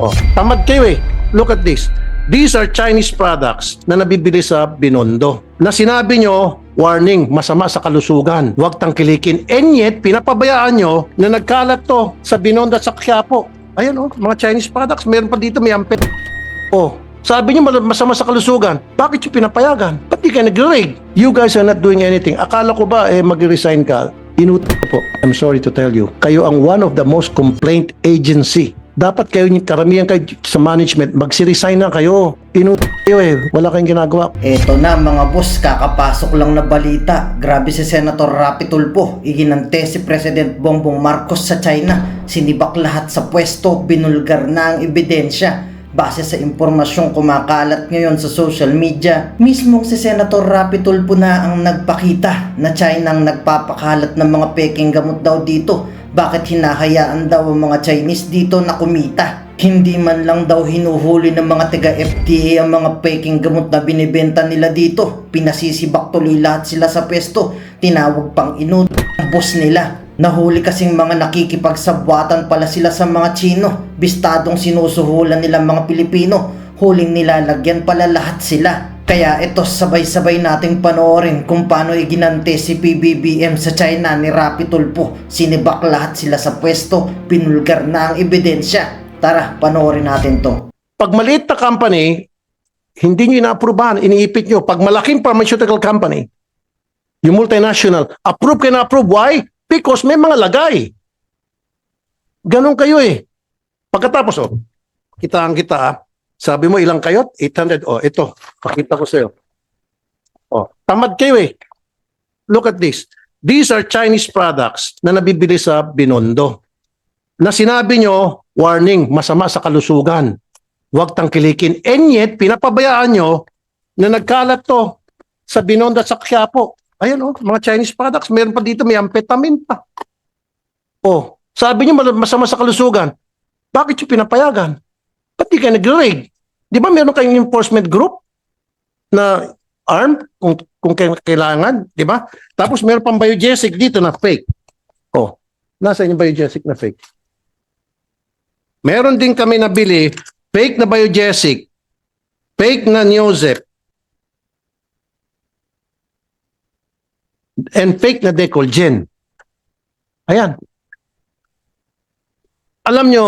Oh, tamad kayo eh. Look at this. These are Chinese products na nabibili sa Binondo. Na sinabi nyo, warning, masama sa kalusugan. Huwag tangkilikin. And yet, pinapabayaan nyo na nagkalat to sa Binondo at sa Quiapo. Ayan oh, mga Chinese products. Meron pa dito, may ampet. Oh, sabi nyo masama sa kalusugan. Bakit yung pinapayagan? Ba't di kayo nag-rate? You guys are not doing anything. Akala ko ba mag-resign ka? Inuto po. I'm sorry to tell you. Kayo ang one of the most complaint agency. Dapat kayo, karamihan kayo sa management, magsiresign na kayo. Inuto kayo eh. Wala kayong ginagawa. Eto na mga boss, kakapasok lang na balita. Grabe si Senator Rapi Tulfo. Iginante si President Bongbong Marcos sa China. Sinibak lahat sa pwesto, binulgar na ang ebidensya. Base sa impormasyong kumakalat ngayon sa social media, mismong si Senator Rapi Tulfo na ang nagpakita na China ang nagpapakalat ng mga peking gamot daw dito. Bakit hinahayaan daw ang mga Chinese dito na kumita? Hindi man lang daw hinuhuli ng mga taga-FDA ang mga peking gamot na binibenta nila dito. Pinasisibak tuloy lahat sila sa pesto. Tinawag pang inut ang boss nila. Nahuli kasing mga nakikipagsabwatan pala sila sa mga Chino. Bistadong sinusuhulan nila mga Pilipino. Huling nilalagyan pala lahat sila. Kaya ito sabay-sabay nating panoorin kung paano iginante si PBBM sa China ni Rapi Tulfo. Sinibak lahat sila sa pwesto, pinulgar na ang ebidensya. Tara, panoorin natin to. Pag maliit na company, hindi nyo inaaprubahan, iniipit nyo. Pag malaking pharmaceutical company, yung multinational, approve kayo na approve. Why? Because may mga lagay. Ganon kayo eh. Pagkatapos, kita sabi mo ilang kayo? 800. Ito. Pakita ko sa'yo. Tamad kayo eh. Look at this. These are Chinese products na nabibili sa Binondo. Na sinabi nyo, warning, masama sa kalusugan. Huwag tangkilikin. And yet, pinapabayaan nyo na nagkalat to sa Binondo at sa Quiapo. Ayan mga Chinese products. Meron pa dito, may amphetamine pa. Sabi nyo masama sa kalusugan. Bakit yung pinapayagan? Ba't di kayo nag-rate? Di ba meron kayong enforcement group na armed kung kailangan? Di ba? Tapos meron pang biogesic dito na fake. Nasa yung biogesic na fake? Meron din kami nabili fake na biogesic, fake na Neozep, and fake na Decolgen. Ayan. Alam nyo,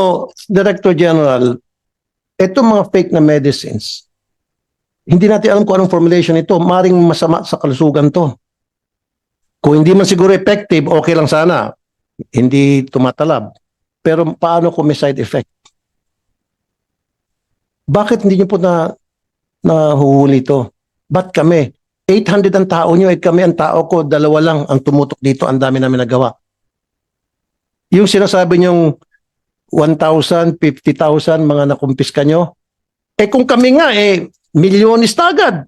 Director General, itong mga fake na medicines, hindi natin alam kung anong formulation ito. Maring masama sa kalusugan to. Kung hindi man siguro effective, okay lang sana. Hindi tumatalab. Pero paano kung may side effect? Bakit hindi nyo po nahuhuli ito? Ba't kami? 800 ang tao nyo, kami ang tao ko, 2 lang ang tumutok dito, ang dami namin nagawa. Yung sinasabi nyong 1,000, 50,000 mga nakumpiska nyo. Kung kami nga, milyonis na agad.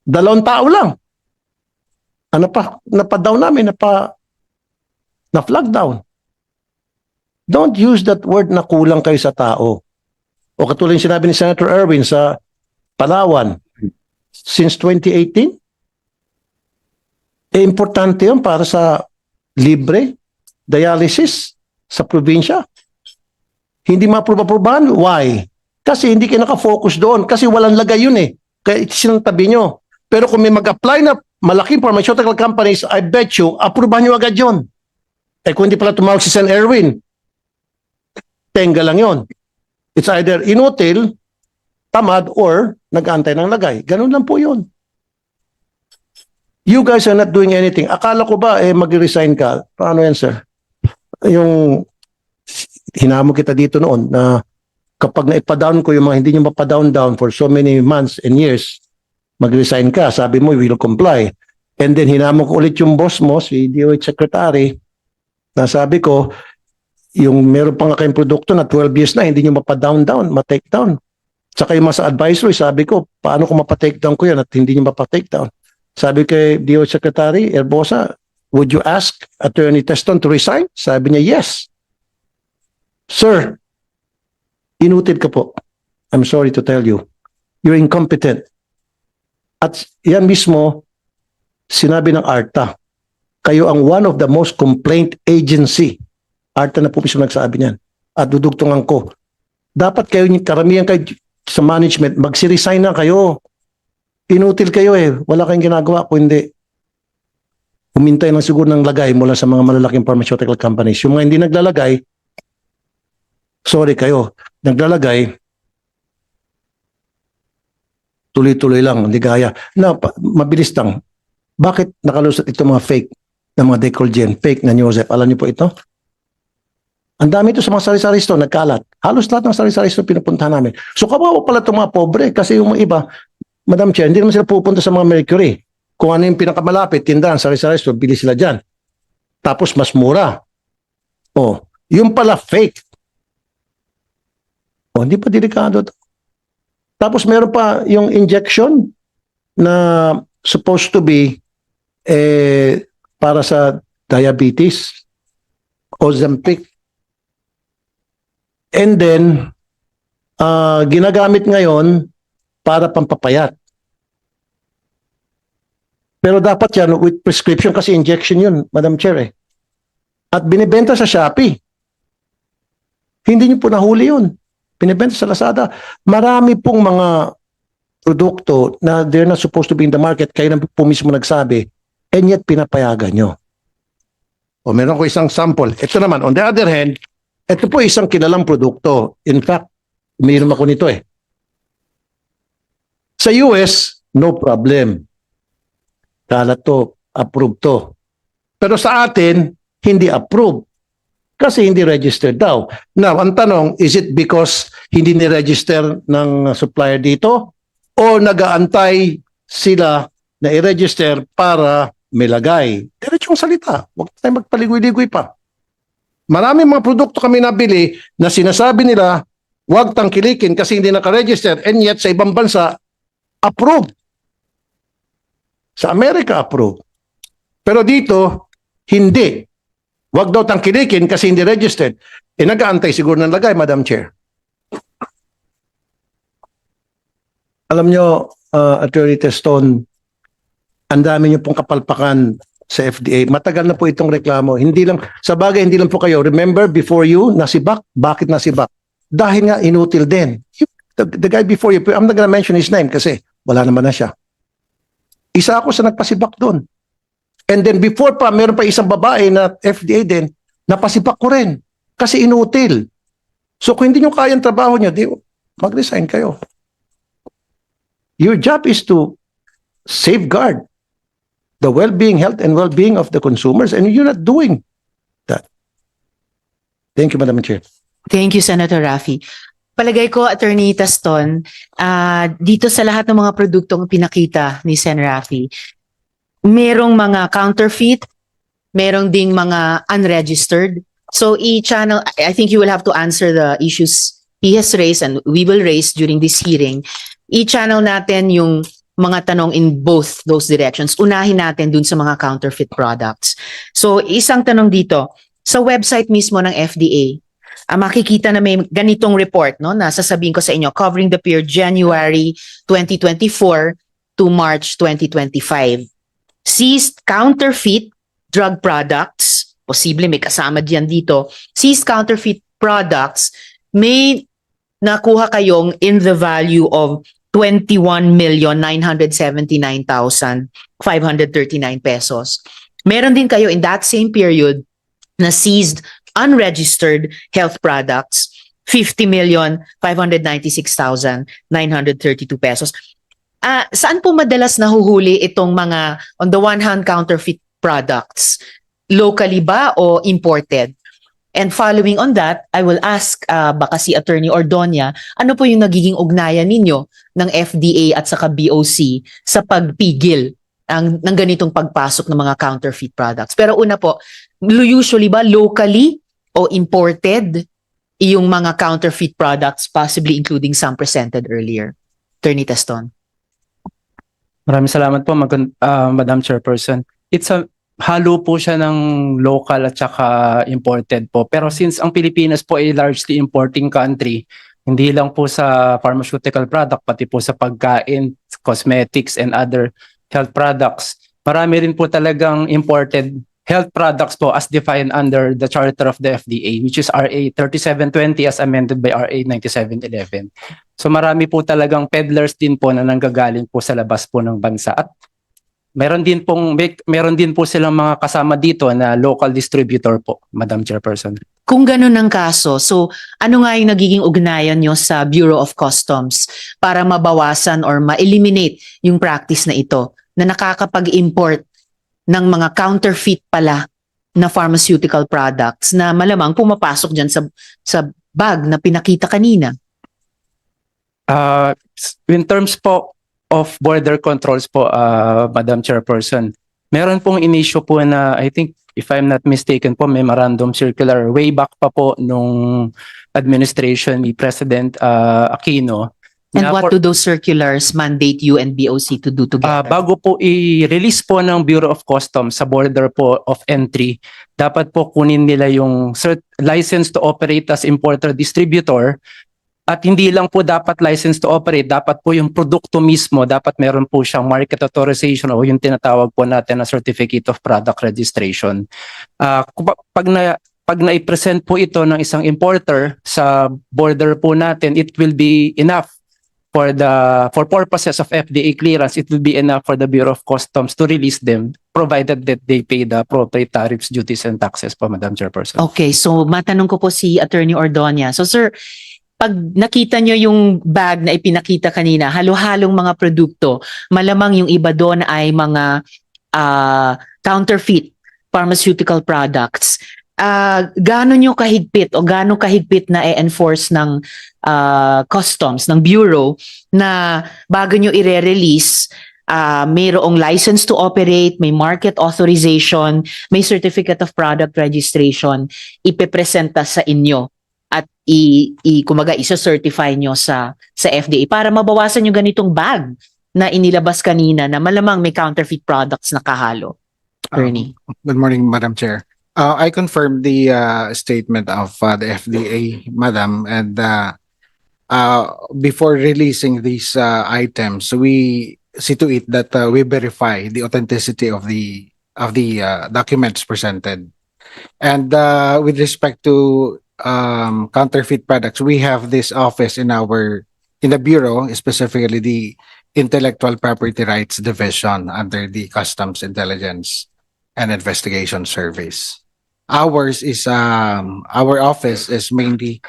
2 tao lang. Ano pa? Napa-down namin, na-flag down. Don't use that word na kulang kayo sa tao. O katulad yung sinabi ni Senator Erwin sa Palawan, since 2018, importante yun para sa libre dialysis sa probinsya. Hindi ma-aprobahan. Why? Kasi hindi kayo nakafocus doon. Kasi walang lagay yun eh. Kaya sinantabi nyo. Pero kung may mag-apply na malaking pharmaceutical companies, I bet you, aprobahan nyo agad yun. Kung hindi pala tumawag si Sen. Erwin, tenga lang yun. It's either inutil, tamad, or nag-antay ng lagay. Ganun lang po yun. You guys are not doing anything. Akala ko ba mag-resign ka? Paano yan, sir? Yung hinamo kita dito noon na kapag naipa-down ko yung mga hindi nyo mapa-down for so many months and years, mag-resign ka. Sabi mo, we will comply. And then hinamo ko ulit yung boss mo, si DOH Secretary, na sabi ko, yung meron pa nga kayong produkto na 12 years na, hindi nyo mapa-down, ma-take down. Saka yung mga sa advisory, sabi ko, paano ko mapa-take down ko yan at hindi nyo mapa-take down? Sabi kay DOH Secretary, Erbosa, would you ask Attorney Teston to resign? Sabi niya, yes. Sir, inutil ka po. I'm sorry to tell you. You're incompetent. At yan mismo, sinabi ng ARTA, kayo ang one of the most complaint agency. ARTA na po mismo nagsabi niyan. At dudugtungan ko. Dapat kayo, karamihan kayo sa management, magsi-resign na kayo. Inutil kayo eh. Wala kayong ginagawa kundi humintay lang siguro ng lagay mula sa mga malalaking pharmaceutical companies. Yung mga hindi naglalagay, sorry kayo, naglalagay, tuloy-tuloy lang, hindi gaya. Na, mabilis lang. Bakit nakalusot ito mga fake na mga Decolgen, fake na Newsep? Alam niyo po ito? Ang dami ito sa mga sari-sari store, nagkalat. Halos lahat ng sari-sari store pinupuntahan namin. So kawawa pala itong mga pobre kasi yung mga iba, Madam Chair, hindi naman sila pupunta sa mga Mercury. Kung ano yung pinakamalapit, tindahan, sari-sari store, bili sila dyan. Tapos mas mura. Oh, yung pala fake. Oh, hindi pa delikado to. Tapos meron pa yung injection na supposed to be para sa diabetes, Ozempic. And then, ginagamit ngayon para pampapayat. Pero dapat yan with prescription kasi injection yun, Madam Chair eh. At binibenta sa Shopee. Hindi niyo po nahuli yun. Binibenta sa Lazada. Marami pong mga produkto na they're not supposed to be in the market. Kayo na po mismo nagsabi. And yet pinapayagan nyo. O meron ko isang sample. Ito naman, on the other hand, ito po isang kilalang produkto. In fact, umiinom ako nito eh. Sa US, no problem. Kalat to, approved to. Pero sa atin, hindi approved. Kasi hindi registered daw. Now, ang tanong, is it because hindi ni-register ng supplier dito? O nag-aantay sila na i-register para may lagay? Diretsong salita. Huwag tayo magpaligoy-ligoy pa. Maraming mga produkto kami nabili na sinasabi nila, huwag tangkilikin kasi hindi naka-register, and yet sa ibang bansa, approved. Sa Amerika, approved. Pero dito, hindi. Huwag daw tangkilikin kasi hindi registered. E nag-aantay siguro ng lagay, Madam Chair. Alam nyo, Attorney Teston, ang dami nyo pong kapalpakan sa FDA. Matagal na po itong reklamo. Hindi lang, sa bagay, hindi lang po kayo. Remember, before you, nasibak. Bakit nasibak? Dahil nga, inutil din. The guy before you, I'm not gonna mention his name kasi wala naman na siya. Isa ako sa nagpasibak doon. And then before pa, meron pa isang babae na FDA din, napasibak ko rin. Kasi inutil. So kung hindi nyo kayang trabaho nyo, di, mag-resign kayo. Your job is to safeguard the well-being, health, and well-being of the consumers, and you're not doing that. Thank you, Madam Chair. Thank you, Senator Raffy. Palagay ko, Attorney Taston, dito sa lahat ng mga produktong pinakita ni Sen. Raffy, merong mga counterfeit, merong ding mga unregistered. So i-channel, I think you will have to answer the issues he has raised and we will raise during this hearing. I-channel natin yung mga tanong in both those directions. Unahin natin dun sa mga counterfeit products. So isang tanong dito, sa website mismo ng FDA, makikita na may ganitong report, no, na sasabihin ko sa inyo, covering the period January 2024 to March 2025. Seized counterfeit drug products, posible may kasama diyan dito, seized counterfeit products, may nakuha kayong in the value of 21,979,539 pesos. Meron din kayo in that same period na seized unregistered health products, 50,596,932 pesos. Saan po madalas nahuhuli itong mga, on the one hand, counterfeit products? Locally ba o imported? And following on that, I will ask baka si Attorney Ordonia, ano po yung nagiging ugnayan ninyo ng FDA at saka BOC sa pagpigil ng ganitong pagpasok ng mga counterfeit products? Pero una po, usually ba locally o imported yung mga counterfeit products, possibly including some presented earlier? Attorney Teston. Maraming salamat po, Madam Chairperson. Halo po siya ng local at saka imported po. Pero since ang Pilipinas po ay largely importing country, hindi lang po sa pharmaceutical product, pati po sa pagkain, cosmetics, and other health products, marami rin po talagang imported health products po as defined under the charter of the FDA, which is RA 3720 as amended by RA 9711. So marami po talagang peddlers din po na nanggagaling po sa labas po ng bansa. At meron din po silang mga kasama dito na local distributor po, Madam Chairperson. Kung ganun ang kaso, so ano nga yung nagiging ugnayan nyo sa Bureau of Customs para mabawasan or ma-eliminate yung practice na ito na nakakapag-import ng mga counterfeit pala na pharmaceutical products na malamang pumapasok dyan sa bag na pinakita kanina? In terms po of border controls po, Madam Chairperson, meron pong in-issue po na, I think, if I'm not mistaken po, memorandum circular way back pa po nung administration ni President Aquino. And na what do those circulars mandate you and BOC to do together? bago po i-release po ng Bureau of Customs sa border po of entry, dapat po kunin nila yung license to operate as importer-distributor. At hindi lang po dapat license to operate, dapat po yung produkto mismo, dapat meron po siyang market authorization o yung tinatawag po natin na Certificate of Product Registration. Pag na-present po ito ng isang importer sa border po natin, it will be enough for purposes of FDA clearance, it will be enough for the Bureau of Customs to release them, provided that they pay the appropriate tariffs, duties, and taxes po, Madam Chairperson. Okay, so matanong ko po si Attorney Ordonia. So sir, pag nakita nyo yung bag na ipinakita kanina, halo-halong mga produkto, malamang yung iba doon ay mga counterfeit pharmaceutical products. Gaano nyo kahigpit o gaano kahigpit na i-enforce ng customs, ng bureau, na bago nyo i-release, mayroong license to operate, may market authorization, may certificate of product registration, ipepresenta sa inyo at kumaga isa-certify nyo sa FDA para mabawasan yung ganitong bag na inilabas kanina na malamang may counterfeit products na kahalo. Attorney. Good morning, Madam Chair. I confirm the statement of the FDA, Madam, and before releasing these items, we see to it that we verify the authenticity of the documents presented. And with respect to counterfeit products, we have this office in the bureau, specifically the Intellectual Property Rights Division under the Customs Intelligence and Investigation Service. Our office is mainly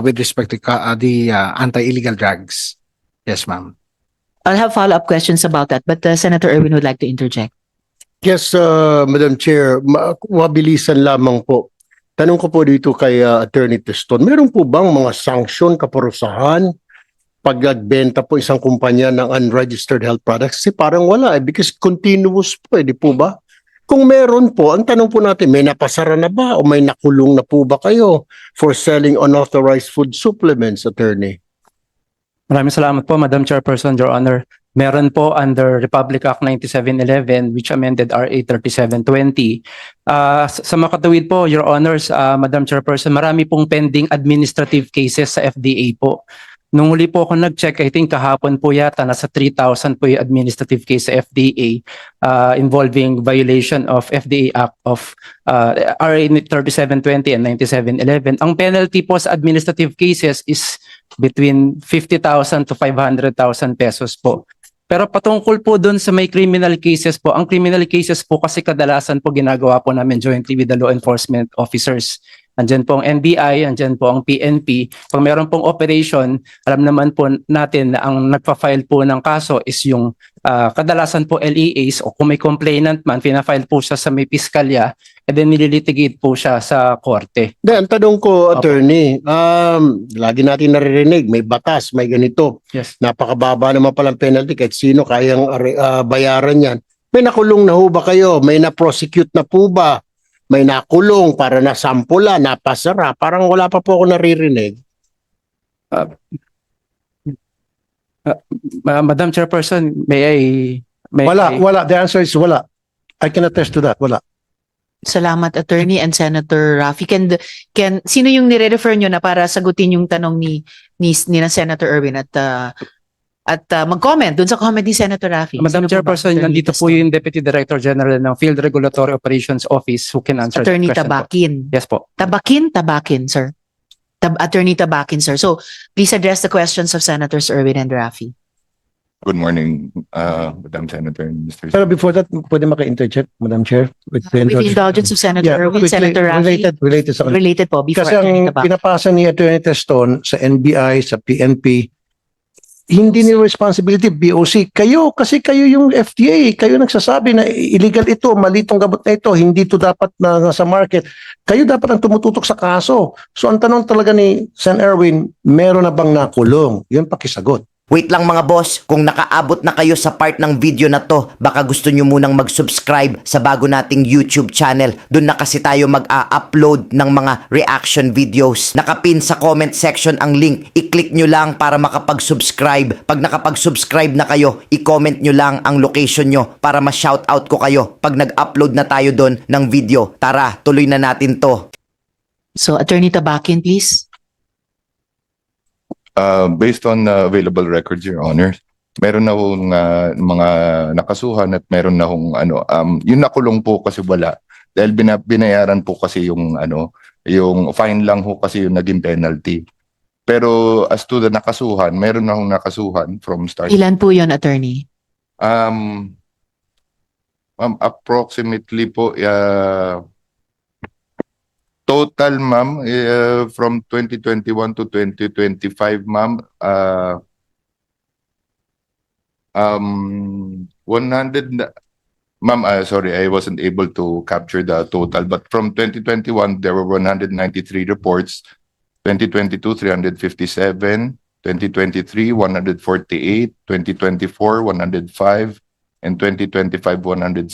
with respect to the anti-illegal drugs. Yes, ma'am. I'll have follow-up questions about that, but Senator Erwin would like to interject. Yes, Madam Chair, mabilisan lamang po. Tanong ko po dito kay Attorney Teston, meron po bang mga sanction, kaparusahan pag nagbenta po isang kumpanya ng unregistered health products? Kasi parang wala because continuous po di po ba? Kung meron po, ang tanong po natin, may napasara na ba o may nakulong na po ba kayo for selling unauthorized food supplements, Attorney? Maraming salamat po, Madam Chairperson, Your Honor. Meron po under Republic Act 9711 which amended RA 3720. Sa makatuwid po, Your Honors, Madam Chairperson, marami pong pending administrative cases sa FDA po. Nung huli po ako nag-check, I think kahapon po yata nasa 3,000 po yung administrative case sa FDA involving violation of FDA Act of RA 3720 and 9711. Ang penalty po sa administrative cases is between 50,000 to 500,000 pesos po. Pero patungkol po doon sa may criminal cases po, ang criminal cases po kasi kadalasan po ginagawa po namin jointly with the law enforcement officers. Andyan po ang NBI, andyan po ang PNP. Pag meron pong operation, alam naman po natin na ang nagpa-file po ng kaso is yung kadalasan po LEAs o kung may complainant man, pina-file po siya sa may piskalya and then nililitigate po siya sa korte. Ang tanong ko, Attorney, lagi natin naririnig, may batas, may ganito. Yes. Napakababa naman palang penalty kahit sino kayang bayaran yan. May nakulong na ho ba kayo? May na-prosecute na po ba? May nakulong para nasampula, napasara? Parang wala pa po ako naririnig. Madam Chairperson, Wala. The answer is wala. I can attest to that. Wala. Salamat, Attorney and Senator Rafi. Sino yung nire-refer nyo na para sagutin yung tanong ni Senator Erwin at at mag-comment dun sa comment ni Senator Raffy. Madam Sino po ba? Chairperson, Attorney nandito po Taston. yung Deputy Director General ng Field Regulatory Operations Office who can answer Attorney the question po. Tabakin. Yes po. Tabakin, sir. Attorney Tabakin, sir. So, please address the questions of Senators Erwin and Raffy. Good morning, Madam Senator and Mr. Pero before that, pwede maka-interject, Madam Chair? With the With the indulgence of Senator Yeah, Erwin, quickly, Senator Raffy, related sa kanila. related po before Kasi ang Attorney Tabakin. pinapasa ni Attorney Teston sa NBI, sa PNP, hindi ni responsibility BOC. Kayo, kasi kayo yung FDA, kayo nagsasabi na illegal ito, mali itong gamot na ito, hindi ito dapat na nasa market. Kayo dapat ang tumututok sa kaso. So ang tanong talaga ni Sen. Erwin, meron na bang nakulong? Yun pakisagot. Wait lang mga boss, kung nakaabot na kayo sa part ng video na to, baka gusto nyo munang mag-subscribe sa bago nating YouTube channel. Doon na kasi tayo mag-upload ng mga reaction videos. Nakapin sa comment section ang link. I-click nyo lang para makapag-subscribe. Pag nakapag-subscribe na kayo, i-comment nyo lang ang location nyo para ma-shoutout ko kayo pag nag-upload na tayo doon ng video. Tara, tuloy na natin to. So, Attorney Tabakin, please. Based on available records, Your Honor, meron na hong mga nakasuhan at meron na hong yung nakulong po kasi wala dahil binayaran po kasi yung yung fine lang ho kasi yung naging penalty. Pero as to the nakasuhan, meron na hong nakasuhan from start. Ilan po yon, Attorney? Approximately po total, ma'am, from 2021 to 2025, ma'am, 100, ma'am, sorry, I wasn't able to capture the total, but from 2021, there were 193 reports, 2022, 357, 2023, 148, 2024, 105, and 2025, 169.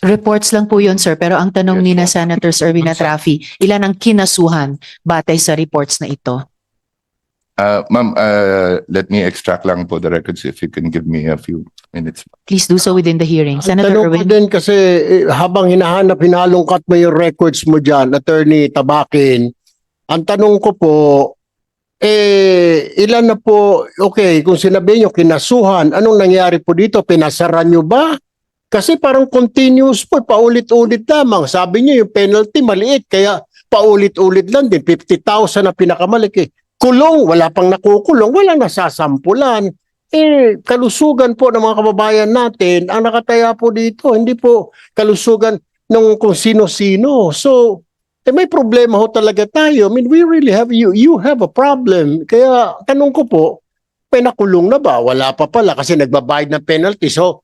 Reports lang po yun, sir. Pero ang tanong Yes, ni na po. Senators Erwin at Raffy, ilan ang kinasuhan batay sa reports na ito? Ma'am, let me extract lang po the records if you can give me a few minutes. Please do so within the hearing. Senator Tanong ko Erwin. din kasi habang hinahanap, hinalungkat mo yung records mo dyan, Attorney Tabakin, ang tanong ko po, ilan na po, okay, kung sinabi nyo, kinasuhan, anong nangyari po dito? Pinasaran nyo ba? Kasi parang continuous po, paulit-ulit lamang. Sabi nyo yung penalty maliit, kaya paulit-ulit lang din, 50,000 na pinakamalaki. Kulong, wala pang nakukulong, walang nasasampulan. Kalusugan po ng mga kababayan natin, ang nakataya po dito, hindi po kalusugan ng kung sino-sino. So, may problema ho talaga tayo. I mean, we really have, you have a problem. Kaya, tanong ko po, pinakulong na ba? Wala pa pala kasi nagbabayad ng penalty. So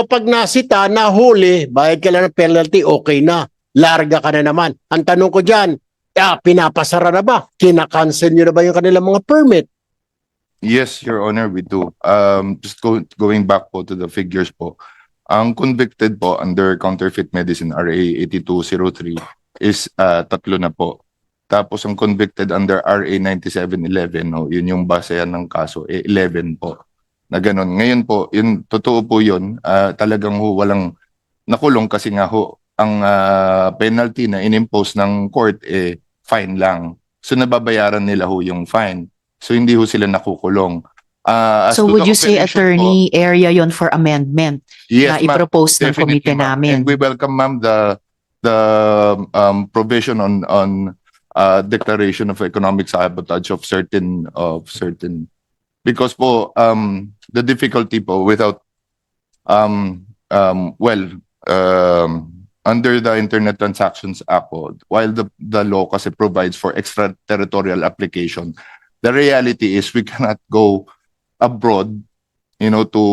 pag nasita, nahuli, bayad ka lang ng penalty, okay na. Larga ka na naman. Ang tanong ko dyan, pinapasara na ba? Kinakancel nyo na ba yung kanilang mga permit? Yes, Your Honor, we do. Just going back po to the figures po. Ang convicted po under counterfeit medicine RA 8203 is 3 na po. Tapos ang convicted under RA 9711, no, yun yung basehan ng kaso, 11 po. Na ganun. Ngayon po, yun, totoo po yun, talagang ho, walang nakulong kasi nga ho, ang penalty na inimpose ng court, fine lang. So nababayaran nila ho yung fine. So hindi ho sila nakukulong. As So to would the you say, operation Attorney, area yon for amendment yes, na ma'am. ipropose ng Definitely, komite ma'am. namin? And we welcome, ma'am, the provision on declaration of economic sabotage of certain because po the difficulty po without under the Internet Transactions Act po, while the law kasi provides for extraterritorial application, the reality is we cannot go abroad, to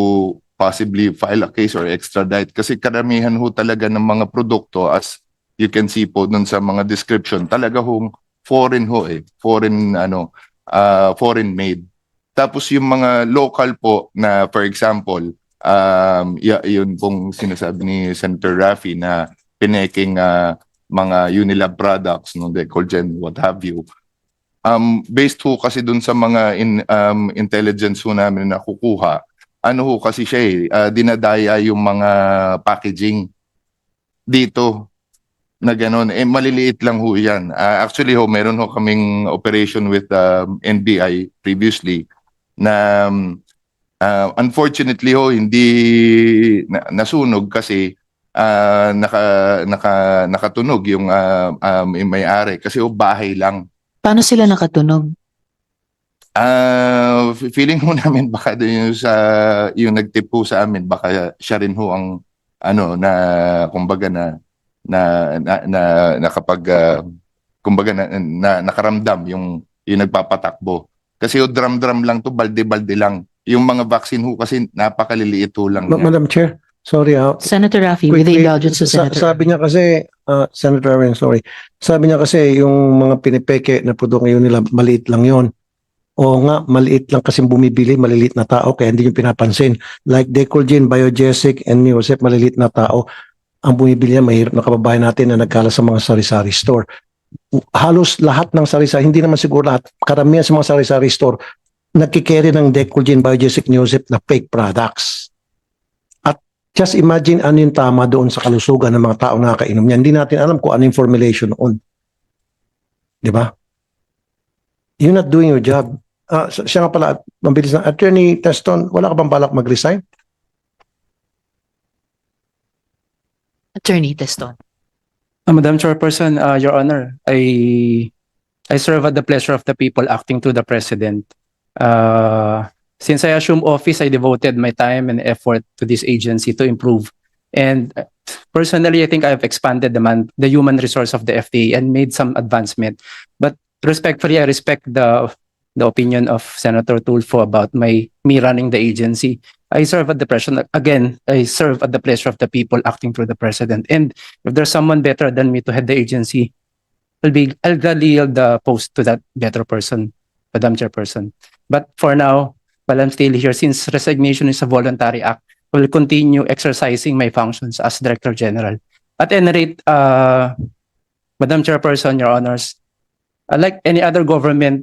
possibly file a case or extradite kasi karamihan ho talaga ng mga produkto, as you can see po dun sa mga description, talaga hong foreign foreign made. Tapos yung mga local po na, for example, yun pong sinasabi ni Senator Raffy na pineking mga Unilab products, no, Decolgen, what have you. Based ho kasi dun sa mga intelligence ho namin na kukuha, kasi siya dinadaya yung mga packaging dito na gano'n. Maliliit lang ho yan. Actually ho, meron ho kaming operation with NBI previously na Unfortunately ho, hindi nasunog kasi nakatunog yung may-ari kasi ho bahay lang. Paano sila nakatunog? Feeling ho namin baka doon yung nagtip po sa amin baka siya rin ho ang na kumbaga na kapag kumbaga nakaramdam yung nagpapatakbo. Kasi yung drum lang to, balde-balde lang. Yung mga vaccine ho kasi napakaliliit ho lang niya. Madam Chair, sorry Senator Raffy, with the quickly, indulgence of Senator. sabi niya kasi, Senator Arvin, sorry. Sabi niya kasi yung mga pinipeke na produkto ngayon nila, maliit lang yon. Oo nga, maliit lang kasi bumibili, maliliit na tao, kaya hindi yung pinapansin. Like Decolgen, Biogesic, and Neosep, maliliit na tao. Ang bumibili niya, mahirap na kababayan natin na nagkala sa mga sari-sari store. Halos lahat ng sari-sari, hindi naman siguro lahat, karamihan sa mga sari-sari store, nagkikerry ng Decolgen, Biogesic, Neosep na fake products. At just imagine ano yung tama doon sa kalusugan ng mga tao na nakakainom niya. Hindi natin alam kung ano yung formulation noon. Di ba? You're not doing your job. Siya nga pala, mabilis na. Attorney Teston, wala ka bang balak mag-resign? Attorney Teston. Madam Chairperson, Your Honor, I serve at the pleasure of the people acting to the President. Since I assumed office, I devoted my time and effort to this agency to improve. And personally, I think I've expanded the human resource of the FDA and made some advancement. But respectfully, I respect the opinion of Senator Tulfo about me running the agency. I serve at the pleasure, again, I serve at the pleasure of the people acting through the President. And if there's someone better than me to head the agency, I'll gladly yield the post to that better person, Madam Chairperson. But for now, while I'm still here, since resignation is a voluntary act, I will continue exercising my functions as Director General. At any rate, Madam Chairperson, Your Honors, like any other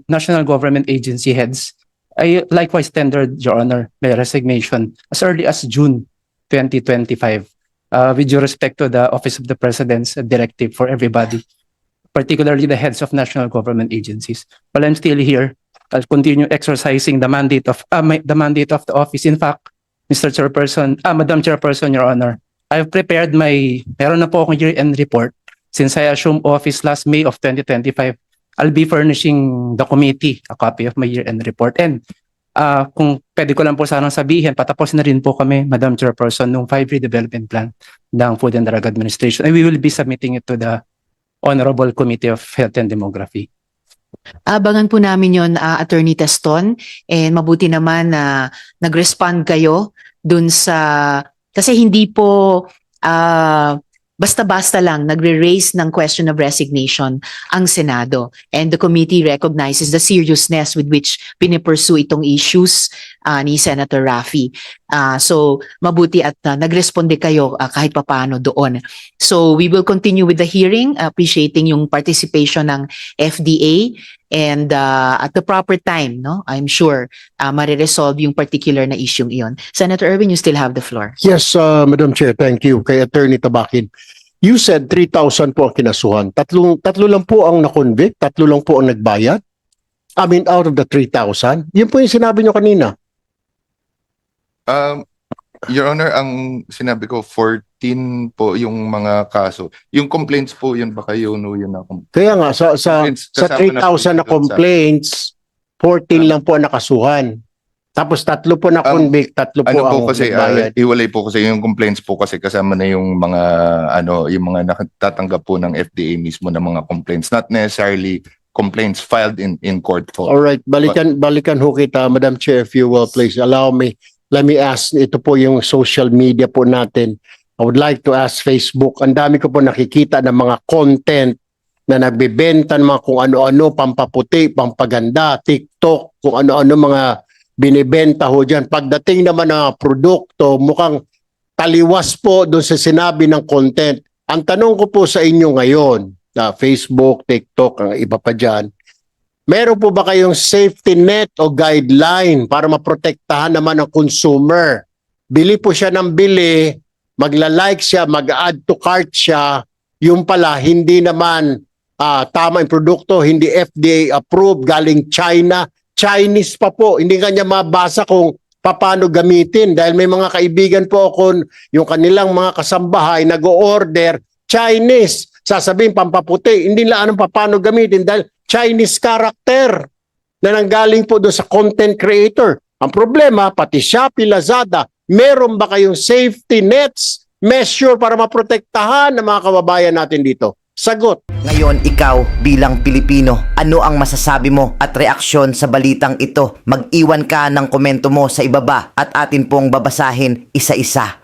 national government agency heads, I likewise tendered, Your Honor, my resignation as early as June 2025, with due respect to the Office of the President's directive for everybody, particularly the heads of national government agencies. While I'm still here, I'll continue exercising the mandate of the office. In fact, Madam Chairperson, Your Honor, I've prepared meron na po akong year-end report. Since I assumed office last May of 2025, I'll be furnishing the committee a copy of my year-end report. And kung pwede ko lang po sanang sabihin, patapos na rin po kami, Madam Chairperson, ng 5-year development plan ng Food and Drug Administration. And we will be submitting it to the Honorable Committee of Health and Demography. Abangan po namin yon, Attorney Teston, and mabuti naman na nag-respond kayo dun sa, kasi hindi po basta-basta lang nagre-raise ng question of resignation ang Senado, and the committee recognizes the seriousness with which pinipursue itong issues ni Senator Raffy. So mabuti at nagresponde kayo kahit papaano doon. So we will continue with the hearing, appreciating yung participation ng FDA, and at the proper time, no, I'm sure mariresolve yung particular na issue iyon. Senator Erwin, you still have the floor. Yes, Madam Chair, thank you. Kay Attorney Tabakin. You said 3,000 po ang kinasuhan. Tatlo lang po ang na-convict, tatlo lang po ang nagbayad. I mean, out of the 3,000. Yun po yung sinabi nyo kanina. Your Honor, ang sinabi ko, 14 po yung mga kaso. Yung complaints po, yun baka yun na Kaya nga, sa Complaints, kasama 3,000 na po complaints, 14 lang po ang nakasuhan. Tapos tatlo po na-convict, tatlo po ano ang po kasi, nagbayad. iwalay po kasi yung complaints po kasi kasama na yung mga, yung mga natatanggap po ng FDA mismo ng mga complaints. Not necessarily complaints filed in court po. Alright, balikan ho kita, Madam Chair, if you will, please allow me. Let me ask, ito po yung social media po natin. I would like to ask Facebook. Ang dami ko po nakikita ng mga content na nagbebenta ng mga kung ano-ano, pampaputi, pampaganda, TikTok, kung ano-ano mga binibenta ho dyan. Pagdating naman ng produkto, mukhang taliwas po doon sa sinabi ng content. Ang tanong ko po sa inyo ngayon, na Facebook, TikTok, ang iba pa dyan, meron po ba kayong safety net o guideline para maprotektahan naman ang consumer? Bili po siya ng bili, magla-like siya, mag-add to cart siya, yung pala hindi naman tama yung produkto, hindi FDA approved, galing China, Chinese pa po, hindi kanya mabasa kung paano gamitin. Dahil may mga kaibigan po ako, yung kanilang mga kasambahay, nag-o-order Chinese. Sasabihin, pampaputi. Hindi nila anong paano gamitin dahil Chinese character na nanggaling po doon sa content creator. Ang problema, pati Shopee, Lazada, meron ba kayong safety nets, measure para maprotektahan ng mga kababayan natin dito? Sagot. Ngayon, ikaw bilang Pilipino, ano ang masasabi mo at reaksyon sa balitang ito? Mag-iwan ka ng komento mo sa ibaba at atin pong babasahin isa-isa.